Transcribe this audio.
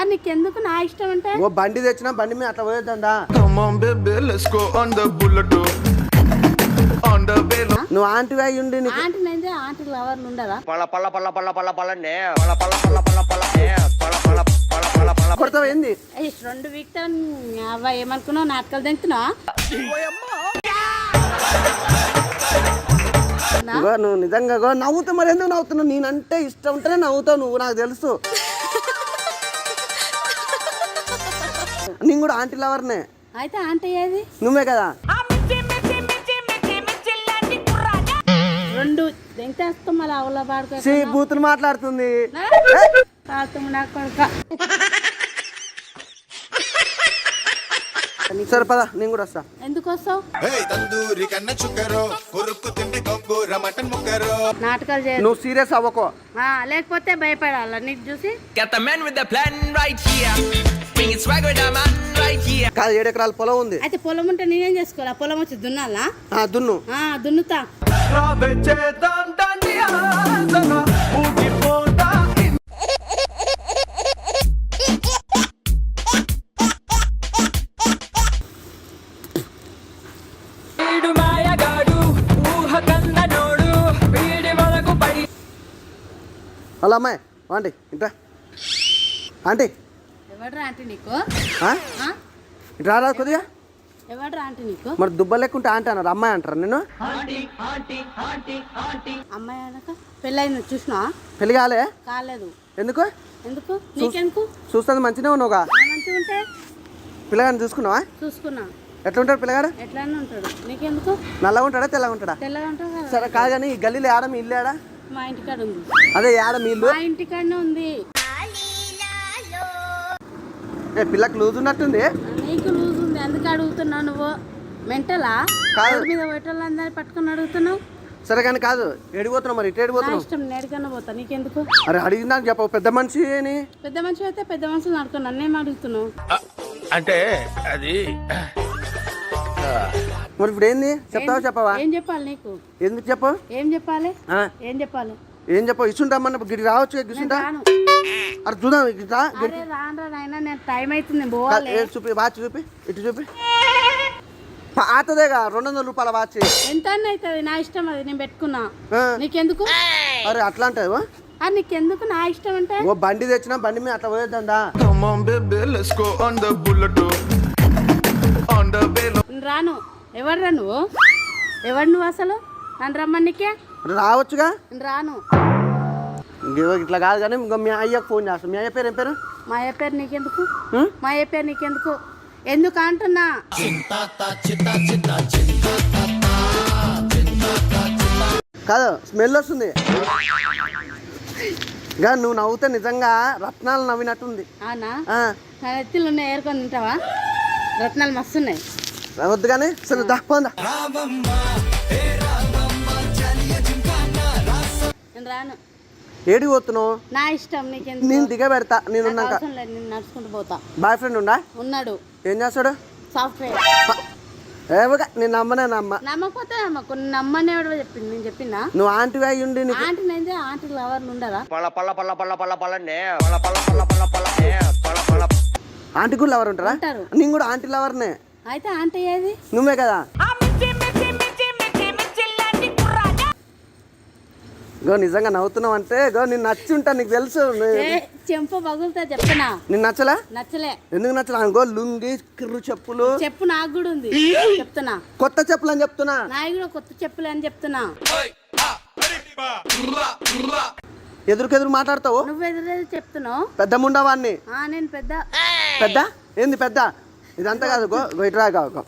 నీకెందుకు నా ఇష్టం అంటే ఓ బండి తెచ్చినా బండి మీద అట్లా పోయేద్దా నువ్వు ఆంటీ అయి ఉండి ఆంటీ ఆంటీ లవర్లు ఉండదా కొడతావు ఏంది 2 వీక్ అవ్వ ఏమనుకున్నావు నాటకాలు తింటున్నావా నువ్వు నిజంగా నవ్వుతావు మరి ఎందుకు నవ్వుతున్నావు నేనంటే ఇష్టం ఉంటేనే నవ్వుతావు నువ్వు నాకు తెలుసు నేను కూడా ఆంటీ లవర్నే అయితే ఆంటీ ఏది నువ్వే కదా 2 దెంగేస్తాం మళ్ళీ అవలా పాడుకో బూతులు మాట్లాడుతుంది సరే పద నేను కూడా వస్తా ఎందుకు వస్తావు నాటకాలు చేయ నువ్వు సీరియస్ అవ్వకో లేకపోతే భయపడాల నీకు చూసి కాదు 7 ఎకరాల పొలం ఉంది అయితే పొలం ఉంటే నేనేం చేసుకోవాలి పొలం వచ్చి దున్నాలా దున్ను దున్నుతా హలో అమ్మాయి ఆంటీ ఇంటా ఆంటీ ఎవడ్రా ఆంటీ నీకు ఇటు రారా కొద్దిగా ఎవడ్రా ఆంటీ నీకు మరి దుబ్బ లెక్కుంటే ఆంటీ అన్నారు అమ్మాయి అంటారా నేను అమ్మాయి అనక పెళ్ళైంది చూసినా పెళ్లి కాలేదు ఎందుకు ఎందుకు నీకెందుకు చూస్తుంది మంచిగా ఉన్నావుగా మంచిగా ఉంటే పిల్లగాని చూసుకున్నావా చూసుకున్నా ఎట్లా ఉంటాడు పిల్లగాడు ఎట్లానే ఉంటాడు నీకెందుకు నల్లగా ఉంటాడా తెల్లగా ఉంటాడా తెల్లగా ఉంటాడు సరే కాదు కానీ ఈ గల్లీలో ఏడ మీ ఇల్లు ఏడా మా ఇంటికాడ ఉంది అదే ఏడ మీ ఇల్లు మా ఇంటికాడనే ఉంది పిల్లకి లూజ్ ఉన్నట్టుంది నీకు లూజ్ ఉంది ఎందుకు అడుగుతున్నావు నువ్వు మెంటలా కాదు మీద పెట్టాలందరినీ పట్టుకుని అడుగుతున్నావు సరే కానీ కాదు ఎడిపోతున్నావు మరి ఇటు ఎడిపోతున్నావు ఇష్టం నేడికన్నా పోతా నీకెందుకు అరే అడిగిందా చెప్పవు పెద్ద మనిషి అని పెద్ద మనిషి అయితే పెద్ద మనుషులు అడుగుతా నన్నేం అడుగుతున్నావు అంటే అది మరి ఇప్పుడు ఏంది చెప్తావా చెప్పవా ఏం చెప్పాలి నీకు ఎందుకు చెప్పవు ఏం చెప్పాలి ఏం చెప్పాలి ఏం చెప్పవు ఇస్తుంటామన్న గిడి రావచ్చు గిసుంటా అరే చూద్దాం రాను నాయన నేను టైం అవుతుంది పోవాలి చూపి వాచ్ చూపి ఇటు చూపి పాతదేగా 200 రూపాయల వాచ్ ఎంత అవుతుంది నా ఇష్టం అది నేను పెట్టుకున్నా నీకెందుకు అరే అట్లా అంటావు నీకెందుకు నా ఇష్టం అంటే ఓ బండి తెచ్చినా బండి మీద అట్లా పోయేద్దా రాను ఎవరు నువ్వు ఎవరు నువ్వు అసలు నన్ను రమ్మనికే రావచ్చుగా రాను ఇట్లా కాదు కానీ ఇంకో మీ అయ్యకు ఫోన్ చేస్తాను మీ అయ్య పేరు ఏం పేరు మా అయ్య పేరు నీకెందుకు మా అయ్య పేరు నీకెందుకు ఎందుకు అంటున్నా కాదు స్మెల్ వస్తుంది నువ్వు నవ్వుతే నిజంగా రత్నాలు నవ్వినట్టుంది అవునా నా ఎత్తులు ఉన్నాయి ఏరుకొని తింటావా రత్నాలు మస్తు ఉన్నాయి వద్దు కానీ సరే దాపోందా నేను రాను ఏడికి పోతున్నావు నా ఇష్టం నీకెందుకు నేను దిగ పెడతా నేను నేను నడుచుకుంటూ పోతా బాయ్ ఫ్రెండ్ ఉన్నాడు ఏం చేస్తాడు సాఫ్ట్వేర్ ఏమగా నేను నమ్మనే నమ్మకపోతే నమ్మకు నమ్మనే చెప్పింది నేను చెప్పినా నువ్వు ఆంటీ అయి ఉండి ఆంటీ అయితే ఆంటీ లవర్లు ఉండదా ఆంటీ కూడా లవర్ ఉంటారా నేను కూడా ఆంటీ లవర్నే అయితే ఆంటీ ఏది నువ్వే కదా నిజంగా నవ్వుతున్నావు అంటే నేను నచ్చి ఉంటా నీకు తెలుసు చెంప పగులుతా చెప్తున్నా నేను నచ్చలే ఎందుకు నచ్చలే లుంగి కిర్రు చెప్పులు చెప్పు నాకు కూడా ఉంది చెప్తున్నా కొత్త చెప్పులు అని చెప్తున్నా నాకు కూడా కొత్త చెప్పులు అని చెప్తున్నా ఎదురుకెదురు మాట్లాడతావు నువ్వు ఎదురు చెప్తున్నావు పెద్ద ముండవాన్ని నేను పెద్ద పెద్ద ఏంది పెద్ద ఇదంతా కాదు ఇట్రా కావు